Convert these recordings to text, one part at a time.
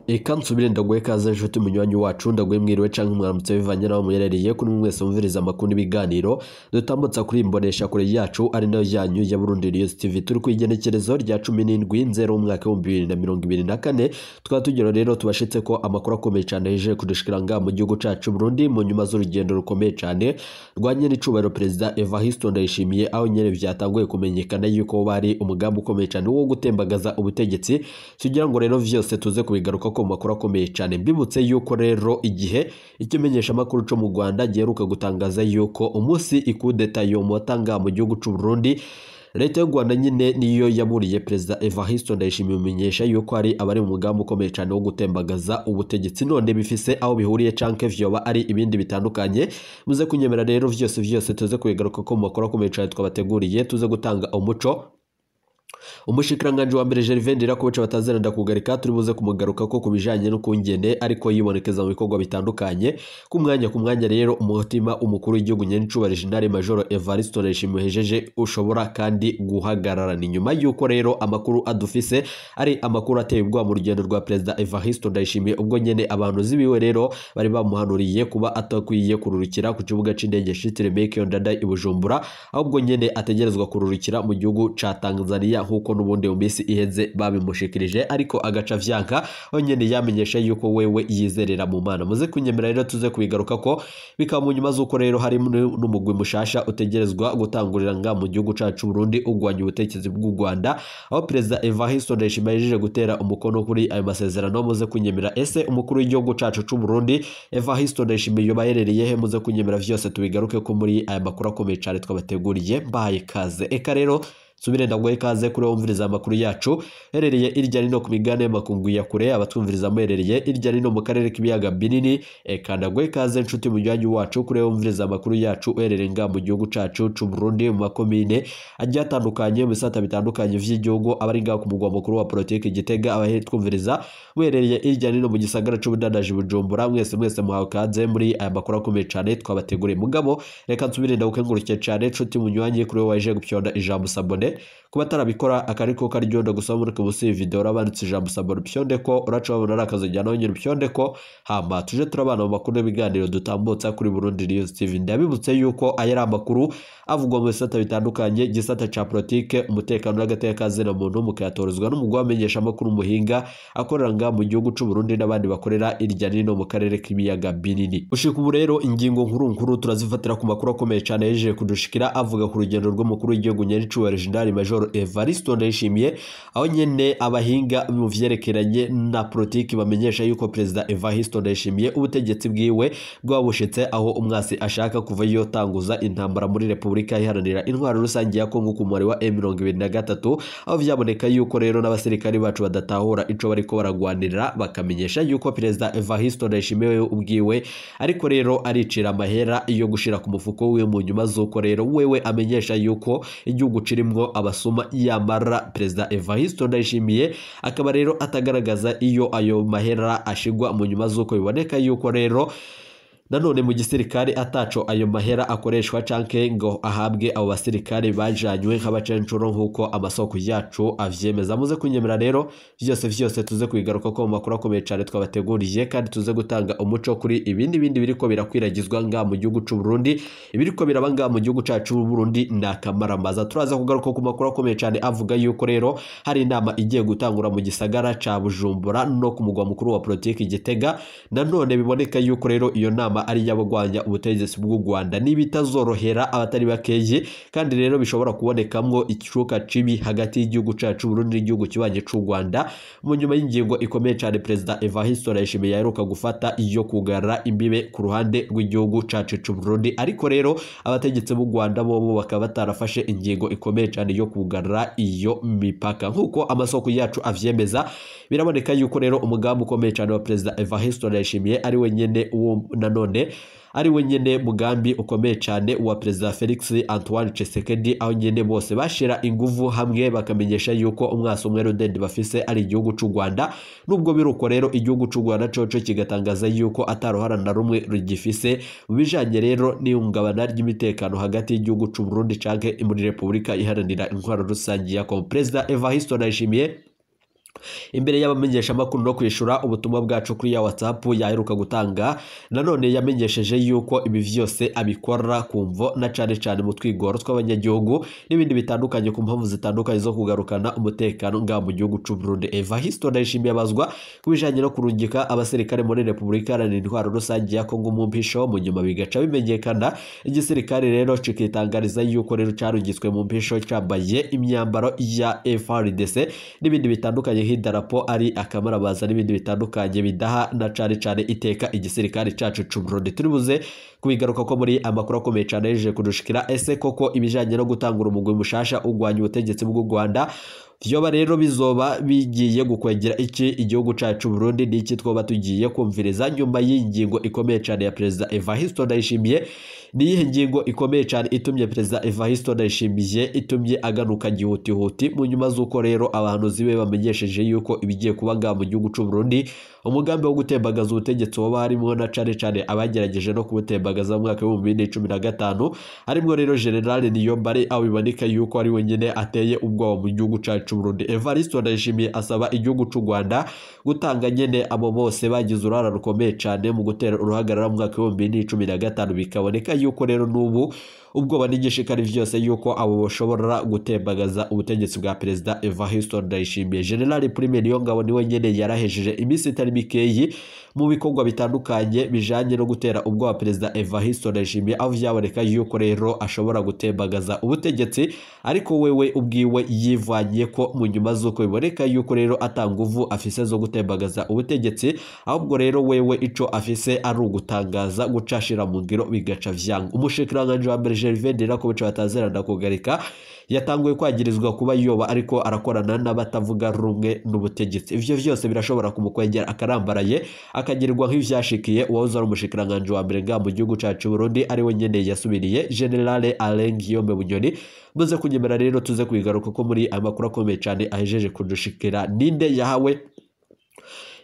Eka nsubire ndaguhe kaze nshuti munywanyi wacu ndaguhe mwiriwe canke mwaramutse bivanye naho muyerereye kuri mwese mumviriza amakuru n'ibiganiro dutambutsa kuri imbonesha kure yacu ari nayo yanyu ya Burundi News TV turi ku igenekerezo rya 17/0 umwaka wa 2024 tukaba tugira rero tubashitse ko amakuru akomeye cyane yeje kudushikira nga mu gihugu cacu Burundi mu nyuma z'urugendo rukomeye cyane rwanye n'icubahiro Perezida Evariste Ndayishimiye aho nyene vyatanguye kumenyekana yuko bari umugambi ukomeye cyane wo gutembagaza ubutegetsi kugira ngo rero vyose tuze kubigaruka ko makuru akomeye cyane mbibutse yuko rero igihe ikimenyesha makuru cyo mu Rwanda giheruka gutangaza yuko umunsi ikudeta yo motanga mu gihugu cy'u Burundi Leta y'u Rwanda nyine niyo yaburiye Perezida Evariste Ndayishimiye umenyesha yuko ari abari mu mugambi ukomeye cyane wo gutembagaza ubutegetsi none bifise aho bihuriye canke vyoba ari ibindi bitandukanye muze kunyemera rero vyose tuze kubigaruka ko makuru akomeye cyane twabateguriye tuze gutanga umuco Umushikiranganje wa mbere Gervais Ndirakobuca batazeranda kugarika turi buze kumugaruka ko kubijanye no kungene ariko yibonekeza mu bikorwa bitandukanye ku mwanya rero umutima umukuru w'igihugu nyenicubahiro General Major Evariste Ndayishimiye hejeje ushobora kandi guhagarara ni nyuma yuko rero amakuru adufise ari amakuru ateye ubwoba mu rugendo rwa Perezida Evariste Ndayishimiye ubwo nyene abantu zibiwe rero bari bamuhanuriye kuba atakwiye kururukira ku kibuga c'indege Shitire Meke Ndada i Bujumbura ahubwo nyene ategerezwa kururukira mu gihugu ca Tanzania nkuko nubundi mu minsi iheze babimushikirije ariko agaca vyanka aho nyene yamenyesha yuko wewe yizerera mu Mana muze kunyemera rero tuze kubigaruka ko bikaba mu nyuma z'uko rero hari n'umugwi mushasha utegerezwa gutangurira nga mu gihugu cacu Burundi ugwanya ubutegetsi bw'u Rwanda aho Perezida Evariste Ndayishimiye yejeje gutera umukono kuri ayo masezerano muze kunyemera ese umukuru w'igihugu cacu c'u Burundi Evariste Ndayishimiye yobaherereye he muze kunyemera vyose tubigaruke ko muri aya makuru akomeye cyane twabateguriye mbaye kaze eka rero subire ndaguhe kaze kuri wumviriza amakuru yacu herereye irya rino ku migane y'amakungu ya kure abatwumviriza muherereye irya rino mu karere k'ibiyaga binini eka ndaguhe kaze nshuti munywanyi wacu kuri wumviriza amakuru yacu herereye nga mu gihugu cacu c'u Burundi mu makomine agiye atandukanye mu bisata bitandukanye vy'igihugu abari nga ku mugwa mukuru wa politike Gitega abahe twumviriza muherereye irya rino mu gisagara c'ubudadaji Bujumbura mwese muhawe kaze muri aya makuru akomeye cyane twabateguriye mugabo reka nsubire ndagukengurukiye cyane nshuti munywanyi kuri waje gupyonda ijambo sabone kuba tarabikora akariko karyondo gusaba muri kubusi video urabanditse ijambo sabone pyonde ko uraca babona arakazojyana nyine pyonde ko hama tuje turabana mu makuru y'ibiganiro dutambutsa kuri Burundi News TV ndabibutse yuko ayari amakuru avugwa mu bisata bitandukanye gisata ca politique umutekano n'agateka zina muntu mukayatorezwa n'umugwa amenyesha amakuru muhinga akorera nga mu gihugu c'u Burundi n'abandi bakorera irya nino mu karere k'ibiyaga binini ushika ubu rero ingingo nkuru turazifatira ku makuru akomeye cyane yeje kudushikira avuga ku rugendo rw'umukuru w'igihugu nyenicubahiro General Major Evariste Ndayishimiye aho nyene abahinga mu vyerekeranye na politiki bamenyesha yuko Perezida Evariste Ndayishimiye ubutegetsi bwiwe bwabushitse aho umwasi ashaka kuva yotanguza intambara muri Republika Iharanira Intwaro Rusange ya Kongo ku mwari wa M23 aho vyaboneka yuko rero n'abasirikari bacu badatahura ico bariko baragwanira bakamenyesha yuko Perezida Evariste Ndayishimiye ubwiwe ariko rero aricira amahera yo gushira ku mufuko wiwe mu nyuma z'uko rero wewe amenyesha yuko igihugu cirimwo abasuma yamara Perezida Evariste Ndayishimiye akaba rero atagaragaza iyo ayo mahera ashigwa mu nyuma z'uko biboneka yuko rero nanone mu gisirikare ataco ayo mahera akoreshwa canke ngo ahabwe abo basirikare bajanywe nk'abacencuro nkuko amasoko yacu avyemeza muze kunyemera rero vyose tuze kubigaruka ko mu makuru akomeye cyane twabateguriye kandi tuze gutanga umuco kuri ibindi biriko birakwiragizwa nga mu gihugu c'u Burundi ibiriko biraba nga mu gihugu cacu c'u Burundi nakamaramaza turaza kugaruka ku makuru akomeye cyane avuga yuko rero hari inama igiye gutangura mu gisagara ca Bujumbura no ku mugwa mukuru wa politiki Gitega nanone biboneka yuko rero iyo nama ari yabagwanya ubutegetsi bw'u Rwanda nibitazorohera abatari bakeje kandi rero bishobora kubonekamwo icuka cibi hagati y'igihugu cacu Burundi n'igihugu kibanye c'u Rwanda mu nyuma y'ingingo ikomeye cyane Perezida Evariste Ndayishimiye yaheruka gufata iyo kugarara imbibe ku ruhande rw'igihugu cacu c'u Burundi ariko rero abategetsi b'u Rwanda bobo bakaba batarafashe ingingo ikomeye cyane yo kugarara iyo mipaka nkuko amasoko yacu avyemeza biraboneka yuko rero umugambi ukomeye cyane wa Perezida Evariste Ndayishimiye ari wenyene uwo nanone ari wenyene mugambi ukomeye cyane wa Perezida Felix Antoine Tshisekedi aho nyene bose bashira inguvu hamwe bakamenyesha yuko umwaso umwe rudende bafise ari igihugu c'u Rwanda nubwo biruko rero igihugu c'u Rwanda coco kigatangaza yuko atarohara na rumwe rugifise bijanye rero n'ihungabana ry'imitekano hagati y'igihugu c'u Burundi canke muri Republika Iharanira Intwaro Rusange ya Kongo Perezida Evariste Ndayishimiye imbere y'abamenyesha makuru no kwishura ubutumwa bwacu kuri ya WhatsApp yaheruka gutanga. Nanone yamenyesheje yuko ibi vyose abikora kumvo na cane mu twigoro tw'abanyagihugu n'ibindi bitandukanye ku mpamvu zitandukanye zo kugarukana umutekano nga mu gihugu c'u Burundi. Evariste Ndayishimiye abazwa kubijanye no kurungika abasirikare muri Republika Iharanira Intwaro Rusange ya Kongo mu mpisho, mu nyuma bigaca bimenyekana igisirikare rero cikitangariza yuko rero carungitswe mu mpisho cambaye imyambaro ya FARDC n'ibindi bitandukanye nk'idarapo ari akamarabaza n'ibindi bitandukanye bidaha na cane iteka igisirikare cacu c'u Burundi. Turibuze kubigaruka ko muri amakuru akomeye cane yeje kudushikira. Ese koko ibijanye no gutangura umugwi mushasha ugwanya ubutegetsi bw'u Rwanda vyoba rero bizoba bigiye gukwegera iki igihugu cacu Burundi? Niki twoba tugiye kumviriza nyuma y'ingingo ikomeye cane ya Perezida Evariste Ndayishimiye? Niyihe ngingo ikomeye cane itumye Perezida Evariste Ndayishimiye itumye agaruka gihutihuti mu nyuma z'uko rero abantu zibe bamenyesheje yuko ibigiye kuba nga mu gihugu c'u Burundi umugambi wo gutembagaza ubutegetsi woba harimo na cane abagerageje no kubutembagaza mu mwaka wa 2015 harimo rero General Niyombare aho biboneka yuko ari wenyene ateye ubwoba mu gihugu cacu Burundi. Evariste Ndayishimiye asaba igihugu c'u Rwanda gutanga nyene abo bose bagize urara rukomeye cane mu gutera uruhagarara mu mwaka wa 2015 bikaboneka yuko rero nubu ubwoba n'igishikari vyose yuko abo boshobora gutembagaza ubutegetsi bwa Perezida Evariste Ndayishimiye. General Prime Niyongabo niwe nyene yarahejeje imisi itari mikeyi mu bikorwa bitandukanye bijanye no gutera ubwoba Perezida Evariste Ndayishimiye, aho vyaboneka yuko rero ashobora gutembagaza ubutegetsi, ariko wewe ubwiwe yivanye ko mu nyuma z'uko biboneka yuko rero atanguvu afise zo gutembagaza ubutegetsi, ahubwo rero wewe ico afise ari ugutangaza gucashira mu ngiro bigaca vyanga. Umushikiranganje wa mbere Gervais Ndirakobuca batazerana kugarika yatanguye kwagirizwa kuba yoba ariko arakorana n'abatavuga rumwe n'ubutegetsi. Ivyo vyose birashobora kumukwegera akarambaraye akagirirwa nk'ivyashikiye uwahoze ari umushikiranganje wa mbere nga mu gihugu cacu Burundi ari we nyene yasubiriye General Alain Guillaume Bunyoni. Muze kunyemera rero tuze kwigaruka ko muri amakuru akomeye cane ahejeje kudushikira. Ninde yahawe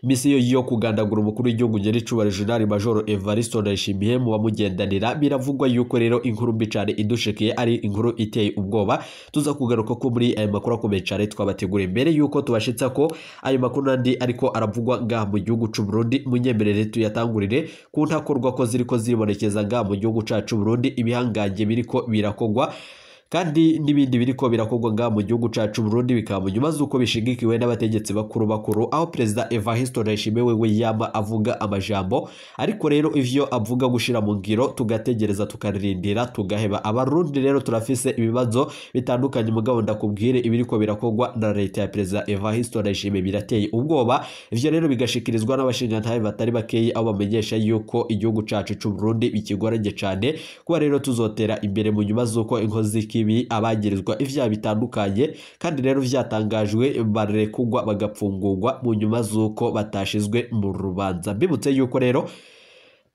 misiyo yo kugandagura umukuru w'igihugu nyiricubahiro General Major Evariste Ndayishimiye mu bamugendanira? Biravugwa yuko rero inkuru mbi cane idushikiye ari inkuru iteye ubwoba. Tuza kugaruka ko muri aya makuru akomeye cane twabategura imbere yuko tubashitsa ko ayo makuru nandi ariko aravugwa nga mu gihugu c'u Burundi. Munyemerere tuyatangurire ku ntakorwa ko ziriko zibonekeza nga mu gihugu cacu Burundi, ibihangange biriko birakogwa kandi n'ibindi biriko birakogwa nga mu gihugu cacu Burundi bikaba mu nyuma z'uko bishigikiwe n'abategetsi bakuru aho Perezida Evariste Ndayishimiye wewe yama avuga amajambo, ariko rero ivyo avuga gushira mu ngiro tugategereza tukarindira tugaheba. Abarundi rero turafise ibibazo bitandukanye mugabo ndakubwire ibiriko birakogwa na leta ya Perezida Evariste Ndayishimiye birateye ubwoba. Ivyo rero bigashikirizwa n'abashingantahe batari bakeyi aho bamenyesha yuko igihugu cacu c'u Burundi bikigoranye cane kuba rero tuzotera imbere mu nyuma z'uko inkozi abagirizwa ivyaha bitandukanye kandi rero vyatangajwe barekugwa bagapfungurwa mu nyuma z'uko batashizwe mu rubanza. Mbibutse yuko rero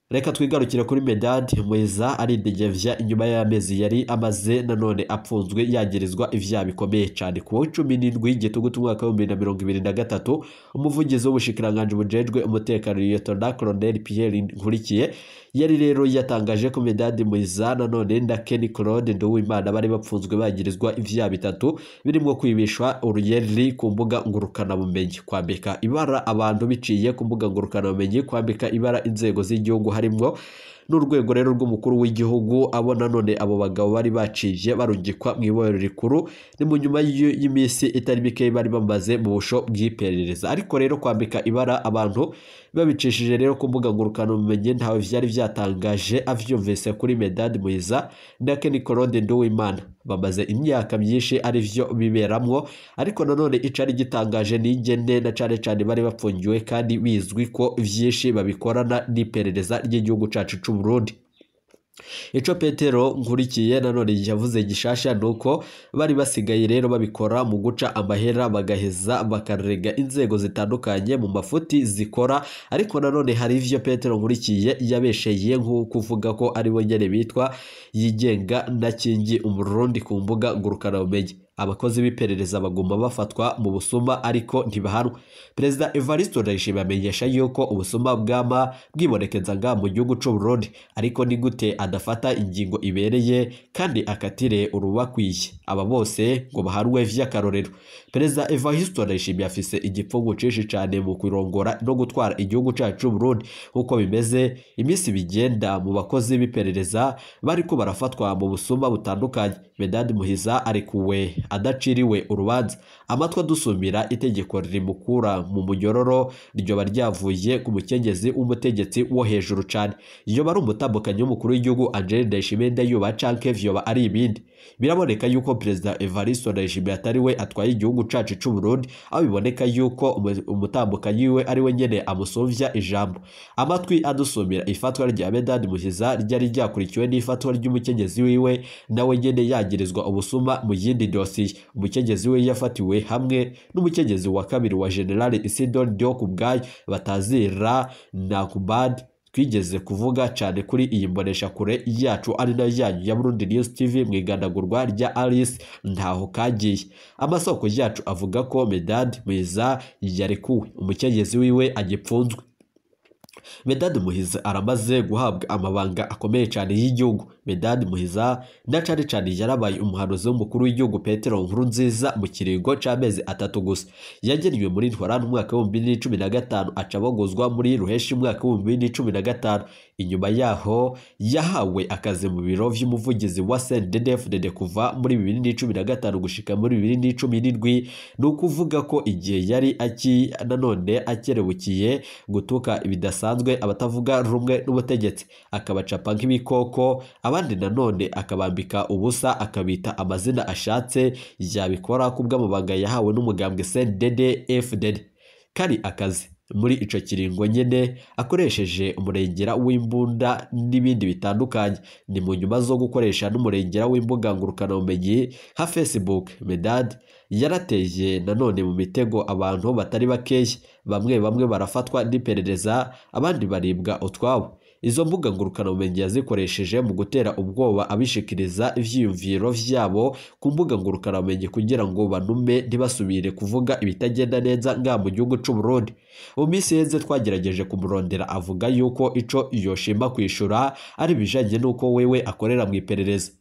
reka twigarukire kuri Medad Mweza aridegevya inyuma y'amezi yari amaze nanone apfunzwe yagirizwa ivyaha bikomeye cane. Ku 17 Gitugutu umwaka wa 2023 umuvugizi w'ubushikiranganje bujejwe umutekano Lieutenant Colonel Pierre Nkurikiye yari rero yatangaje ko Medad Mweza nanone na Ken Claude Nduwimana bari bapfunzwe bagirizwa ivyaha bitatu birimo kwibishwa uruyeri ku mbuga ngurukana bumenyi, kwambika ibara abantu biciye ku mbuga ngurukana bumenyi, kwambika ibara inzego z'igihugu harimwo n'urwego rero rw'umukuru w'igihugu. Abo nanone abo bagabo bari bacije barungikwa mu ibohero rikuru ni mu nyuma y'imisi itari bike bari bamaze mu busho bw'iperereza. Ariko rero kwambika ibara abantu babicishije rero ku mbuga ngurukana bumenyi ntawe vyari vyatangaje avyumvise kuri Medad Mweza na Ken Claude Nduwimana. Bamaze imyaka myinshi ari vyo biberamwo, ariko nanone icari gitangaje ni ingene na cane bari bapfungiwe kandi bizwi ko vyinshi babikorana n'iperereza ry'igihugu cacu c'u Burundi. Ico Petero Nkurikiye nanone yavuze gishasha nuko bari basigaye rero babikora mu guca amahera bagaheza bakarega inzego zitandukanye mu mafuti zikora, ariko nanone hari ivyo Petero Nkurikiye yabesheye nko kuvuga ko ari bo nyene bitwa yigenga na Kingi Umurundi ku mbuga ngurukana bumenyi. Abakozi b'iperereza bagomba bafatwa mu busuma ariko ntibahanwa. Perezida Evariste Ndayishimiye amenyesha yuko ubusuma bwama bwibonekeza nga mu gihugu c'u Burundi, ariko ni gute adafata ingingo ibereye kandi akatire urubakwiye. Aba bose ngo baharwe vy'akarorero. Perezida Evariste Ndayishimiye afise igipfungu cinshi cyane mu kurongora no gutwara igihugu cacu Burundi. Uko bimeze imisi bigenda mu bakozi b'iperereza bariko barafatwa mu busuma butandukanye. Medad Muhiza arekuwe adaciriwe urubanza. Amatwa dusumira itegeko rimukura mu munyororo ryo baryavuye ku mukenyezi w'umutegetsi wo hejuru cyane. Iyo bari umutambukanyi w'umukuru w'igihugu Angel Ndayishimiye ndayuba canke vyoba ari ibindi. Biraboneka yuko Perezida Evariste Ndayishimiye atari we atwaye igihugu cacu c'u Burundi, aho biboneka yuko umutambukanyi we ari we nyene amusovya ijambo. Amatwi adusumira ifatwa rya Medad Muhiza ryari ryakurikiwe n'ifatwa ry'umukenyezi wiwe nawe nyene yagirizwa ubusuma mu yindi dosiye. Umukenyezi we yafatiwe hamwe n'umukenyezi wa kabiri wa General Isidore Diokubwayo batazira Nakubad twigeze kuvuga cyane kuri iyi mbonesha kure yacu ari nayo yanyu ya Burundi News TV mu igandagurwa rya Alice ntaho kagiye. Amasoko yacu avuga ko Medad Muhiza yarekuwe, umukenyezi wiwe agipfunzwe. Medad Muhiza aramaze guhabwa amabanga akomeye cyane y'igihugu. Medad Muhiza na cyane yarabaye umuhanuzi w'umukuru w'igihugu Petero Nkurunziza mu kiringo c'amezi 3 gusa. Yagiriwe muri Ntwarante umwaka wa 2015 acabogozwa muri Ruheshi umwaka wa 2015. Inyuma yaho yahawe akazi mu biro vy'umuvugizi wa CNDD-FDD kuva muri 2015 gushika muri 2017. Nukuvuga ko igihe yari nanone akerebukiye gutuka ibidasanzwe abatavuga rumwe n'ubutegetsi, akabacapa nk'ibikoko, abandi nanone akabambika ubusa akabita amazina ashatse. Yabikora kubw'amabanga yahawe n'umugambwe CNDD-FDD. Kari akazi muri ico kiringo nyene akoresheje umurengera w'imbunda n'ibindi bitandukanye. Ni mu nyuma zo gukoresha n'umurengera w'imbuga ngurukana bumenyi nka Facebook. Medad yarateye nanone mu mitego abantu batari bakeye. Bamwe barafatwa n'iperereza, abandi baribwa utwabo. Izo mbuga ngurukana bumenyi yazikoresheje mu gutera ubwoba abishikiriza ivyiyumviro vyabo ku mbuga ngurukana bumenyi kugira ngo banume ntibasubire kuvuga ibitagenda neza nga mu gihugu c'u Burundi. Mu minsi yeze twagerageje kumurondera avuga yuko ico yoshima kwishura ari bijanye nuko wewe akorera mu iperereza.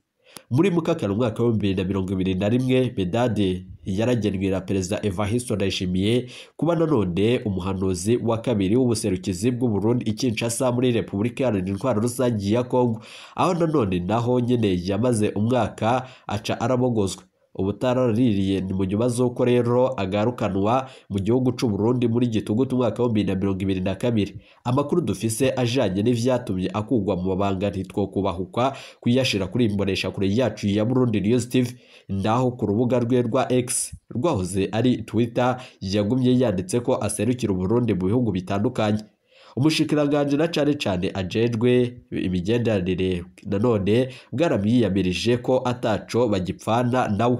Muri Mukakara umwaka wa 2021 Medad yaragenwe na Perezida Evariste Ndayishimiye kuba nanone umuhanuzi wa kabiri w'ubuserukizi bw'u Burundi Kinshasa muri Repubulika Iharanira Intwaro Rusange ya Kongo, aho nanone naho nyene yamaze umwaka aca arabogozwa. Ubutaraririye ni mu nyuma z'uko rero agarukanwa mu gihugu c'u Burundi muri Gitugutu umwaka wa 2022. Amakuru dufise ajanye n'ivyatumye akugwa mu mabanga ntitwokubahukwa kuyashira kuri imbonesha kure yacu ya Burundi News TV. Ndaho ku rubuga rwe rwa X rwahoze ari Twitter yagumye yanditse ko aserukira Burundi mu bihugu bitandukanye. Umushikiranganje na cyane ajejwe imigenderanire nanone bwaramyiyamirije ko ataco bagipfana nawe.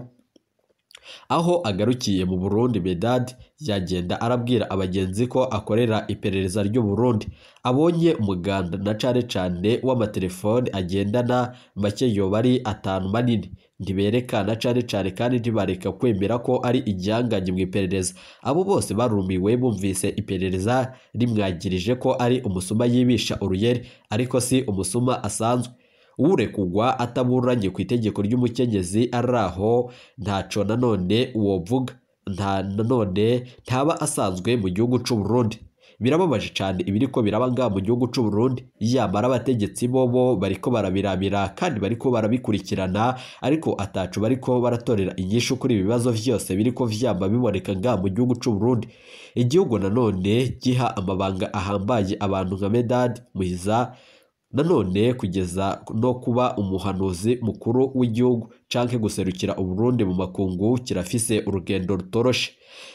Aho agarukiye mu Burundi Medad yagenda arabwira abagenzi ko akorera iperereza ry'u Burundi. Abonye umuganda na cyane w'amatelefone agendana make yoba ari 5 manini. Ntiberekana cyane kandi ntibareka kwemera ko ari igihanganye mu iperereza. Abo bose barumiwe bumvise iperereza rimwagirije ko ari umusuma yibisha uruyeri, ariko si umusuma asanzwe. Urekugwa ataburanye ku itegeko ry'umukenyezi araho ntaco nanone wovuga. Nanone ntaba asanzwe mu gihugu c'u Burundi. Birababaje cyane ibiriko biraba nga mu gihugu c'u Burundi, yamara abategetsi bobo bariko barabirabira kandi bariko barabikurikirana, ariko atacu bariko baratorera inyishu kuri ibibazo vyose biriko vyamba biboneka nga mu gihugu c'u Burundi. Igihugu nanone giha amabanga ahambaye abantu nka Medad Muhiza nanone kugeza no kuba umuhanuzi mukuru w'igihugu canke guserukira Uburundi mu makungu kirafise urugendo rutoroshe.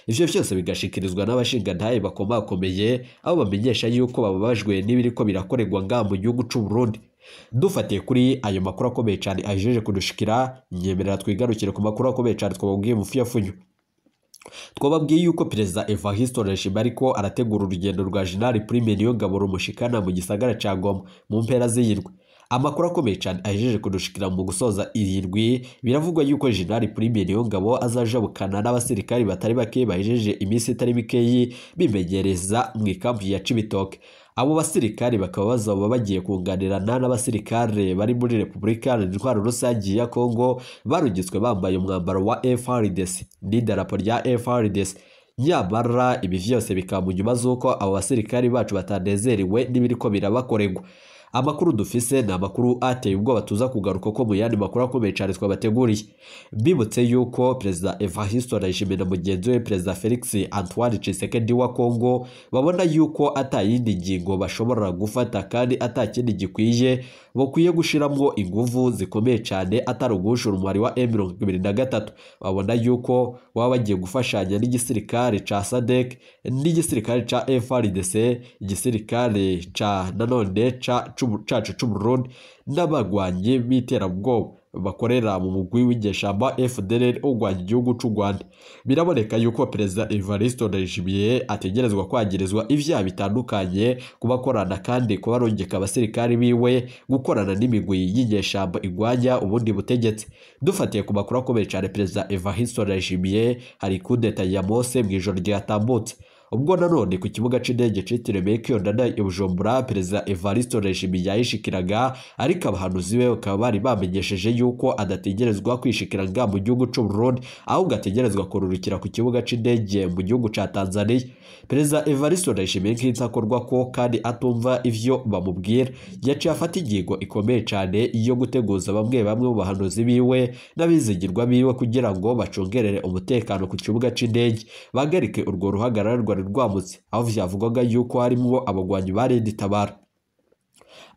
Ivyo vyose bigashikirizwa n'abashingantahe bakomakomeye, abo bamenyesha yuko bababajwe n'ibiriko birakorerwa nga mu gihugu c'u Burundi. Dufatiye kuri ayo makuru akomeye cyane ajeje kudushikira, nyemerera twigarukire ku makuru akomeye cyane twababwiye mu fiyafunyo. Twababwiye yuko Perezida Evariste Ndayishimiye ariko arategura urugendo rwa General Prime Niyongabo rumushikana mu gisagara ca Goma mu mpera z'iyirwe. Amakuru akomeye cyane ahejeje kudushikira mu gusoza irindwi biravugwa yuko General Prime Niyongabo azajabukana n'abasirikari batari bake bahejeje iminsi itari mikeyi bimenyereza mu ikambi ya Cibitoke. Abo basirikari bakaba bazaba bagiye kunganirana n'abasirikare bari muri Repubulika Iharanira Intwaro Rusange ya Kongo barugitswe bambaye umwambaro wa FARDC n'idarapo rya FARDC. Nyamara ibi vyose bikaba mu nyuma z'uko abo basirikari bacu batanezerewe n'ibiriko birabakorerwa. Amakuru dufise ni amakuru ateye ubwoba tuza kugaruka ko mu yandi makuru akomeye cyane twabateguriye. Bibutse yuko Perezida Evariste Ndayishimiye na mugenzi we Perezida Felix Antoine Tshisekedi wa Kongo babona yuko atayindi ngingo bashobora gufata kandi atakindi gikwiye bakwiye gushiramo inguvu zikomeye cyane atari ugushura umwari wa M23. Babona yuko baba bagiye gufashanya n'igisirikare ca SADC n'igisirikare ca FARDC, igisirikare ca nanone cacu c'Uburundi n'abagwanyi b'iterabwoba bakorera mu mugwi w'inyeshamba FDLR ugwanya igihugu c'u Rwanda. Biraboneka yuko Perezida Evariste Ndayishimiye ategerezwa kwagirizwa ivyaha bitandukanye kubakorana kandi kubarongeka abasirikari biwe gukorana n'imigwi y'inyeshamba igwanya ubundi butegetsi. Dufatiye ku makuru akomeye cyane Perezida Evariste Ndayishimiye hari kudeta ya Mose mu ijoro ryatambutse. Ubwo nanone ku kibuga c'indege citiriwe Mekyo Ndada i Bujumbura Perezida Evariste Ndayishimiye yayishikiraga, ariko abahanuzi be bakaba bari bamenyesheje yuko adategerezwa kwishikira mu gihugu c'u Burundi ahubwo ategerezwa kururukira ku kibuga c'indege mu gihugu ca Tanzania. Perezida Evariste Ndayishimiye nk'insakorwa ko kandi atumva ivyo bamubwira yaciye afata ingingo ikomeye cyane iyo guteguza bamwe mu bahanuzi biwe n'abizigirwa biwe kugira ngo bacungerere umutekano ku kibuga c'indege bagarike urwo ruhagarara rwamutse, aho vyavugwaga yuko harimwo abagwanyi ba Red Tabara.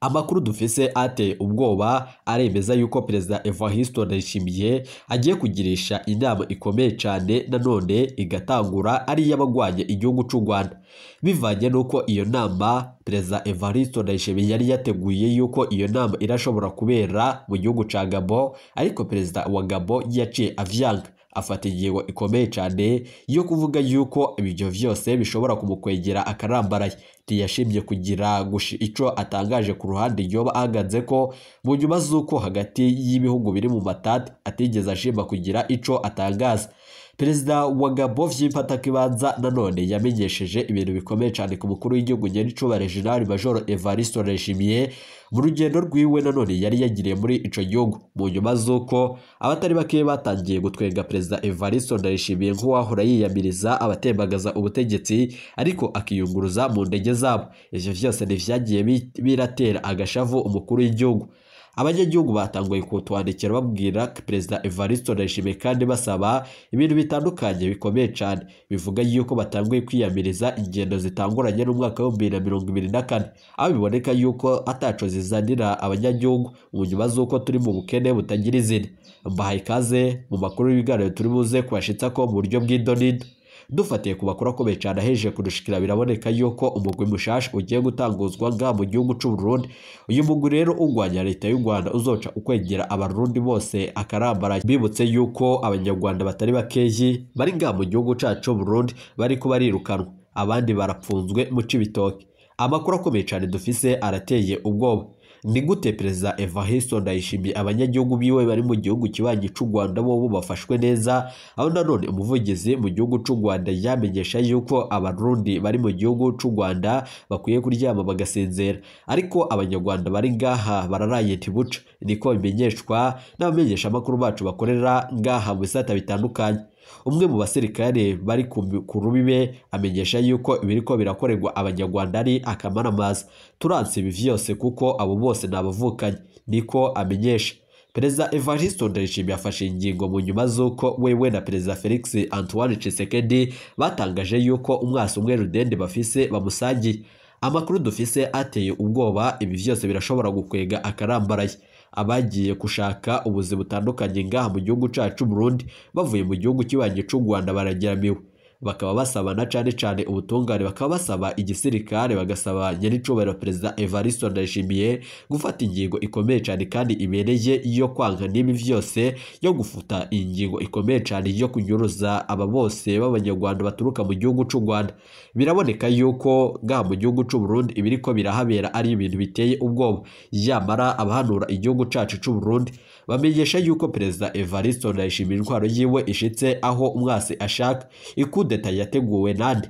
Amakuru dufise ateye ubwoba aremeza yuko Perezida Evariste Ndayishimiye agiye kugirisha inama ikomeye cyane nanone igatangura ari y'abagwanye igihugu c'u Rwanda. Bivanye nuko iyo nama Perezida Evariste Ndayishimiye yari yateguye yuko iyo nama irashobora kubera mu gihugu ca Gabon, ariko Perezida wa Gabon yaciye avyanga afata ingingo ikomeye cyane yo kuvuga yuko ibyo vyose bishobora kumukwegera akarambaraye. Ntiyashimye kugira ico atangaje ku ruhande yoba ahagaze ko mu nyuma z'uko hagati y'ibihugu biri mu matati atigeze ashima kugira ico atangaza. Perezida wa Gabon vy'imfatakibanza nanone yamenyesheje ibintu bikomeye cyane ku mukuru w'igihugu Nyenicubahiro General Major Evariste Ndayishimiye mu rugendo rwiwe nanone yari yagiriye muri ico gihugu. Mu nyuma z'uko abatari bake batangiye gutwenga Perezida Evariste Ndayishimiye nk'uwahora yiyamiriza abatembagaza ubutegetsi ariko akiyunguruza mu ndege zabo. Ivyo vyose ntivyagiye biratera agashavu umukuru w'igihugu. Abanyagihugu batanguye kutwandikira babwira Perezida Evariste Ndayishimiye kandi basaba ibintu bitandukanye bikomeye cyane bivuga yuko batanguye kwiyamiriza ingendo zitanguranye n'umwaka wa 2024, aho biboneka yuko ataco zizanira abanyagihugu mu nyuma z'uko turi mu bukene butagira izina. Mbahaye ikaze mu makuru y'ibiganiro turi buze kubashitsa ko mu buryo bw'idonido. Dufatiye ku makuru akomeye cyane ahejeje kudushikira biraboneka yuko umugwi mushasha ugiye gutanguzwa mu gihugu c'u Burundi. Uyu mugwi rero ugwanya leta y'u Rwanda uzoca ukwegera abarundi bose akarambaraye. Bibutse yuko abanyarwanda batari bakeyi bari mu gihugu cacu Burundi bari ko barirukanwa, abandi barapfunzwe mu Cibitoke. Amakuru akomeye cyane dufise arateye ubwoba. Ni gute Perezida Evariste Ndayishimiye abanyagihugu biwe bari mu gihugu kibanyi c'u Rwanda bo bafashwe neza, aho nanone umuvugizi mu gihugu c'u Rwanda yamenyesha yuko abarundi bari mu gihugu c'u Rwanda bakwiye kuryama bagasinzira, ariko abanyarwanda bari ngaha bararaye ntibuca. Niko bimenyeshwa n'abamenyesha amakuru bacu bakorera ngaha mu bisata bitandukanye. Umwe mu basirikare bari ku rubibe amenyesha yuko ibiriko birakorerwa abanyarwanda ari akamaramaza. Turanse ibi vyose kuko abo bose nabavukanye, niko amenyesha. Perezida Evariste Ndayishimiye afashe ingingo mu nyuma z'uko wewe na Perezida Felix Antoine Tshisekedi batangaje yuko umwasi umwe rudende bafise bamusangiye. Amakuru dufise ateye ubwoba, ibi vyose birashobora gukwega akarambaraye. Abagiye kushaka ubuzi butandukanye ngaha mu gihugu cacu Burundi bavuye mu gihugu kibanyi c'u Rwanda barageramiwe. bakaba basaba na cane ubutungane, bakaba basaba igisirikare, bagasaba nyiricubahiro Perezida Evariste Ndayishimiye gufata ingingo ikomeye cyane kandi ibereye yo kwanga n'ibi vyose, yo gufuta ingingo ikomeye cyane yo kunyuruza aba bose b'abanyarwanda baturuka mu gihugu c'u Rwanda. Biraboneka yuko ngaha mu gihugu c'u Burundi ibiriko birahabera ari ibintu biteye ubwoba, yamara abahanura igihugu cacu c'u Burundi bamenyesha yuko Perezida Evariste Ndayishimiye intwaro yiwe ishitse aho umwasi ashaka. Ikudeta yateguwe nande?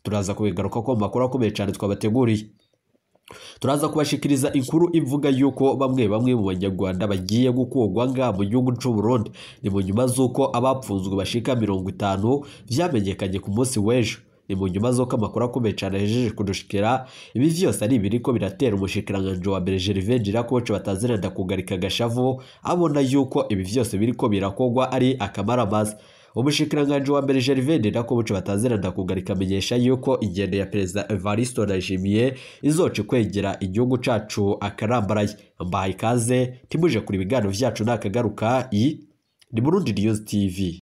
Turaza kubigaruka ko mu makuru akomeye cyane twabateguriye. Turaza kubashikiriza inkuru ivuga yuko bamwe mu banyarwanda bagiye gukurwa ngaha mu gihugu c'u Burundi, ni mu nyuma z'uko abapfunzwe bashika 50 vyamenyekanye ku munsi w'ejo. Ni mu nyuma z'uko amakuru akomeye cyane ahejeje kudushikira. Ibi vyose ari ibiriko biratera umushikiranganji wa mbere Gervais Ndirakobuca bataziranda kugarika agashavu, abona yuko ibi vyose biriko birakogwa ari akamaramaza. Umushikiranganji wa mbere Gervais Ndirakobuca bataziranda kugarika amenyesha yuko ingendo ya Perezida Evariste Ndayishimiye izoca kwegera igihugu cacu akarambaraye. Mbahaye ikaze, timuje kuri ibiganiro vyacu nakagaruka. Iyi ni Burundi News TV.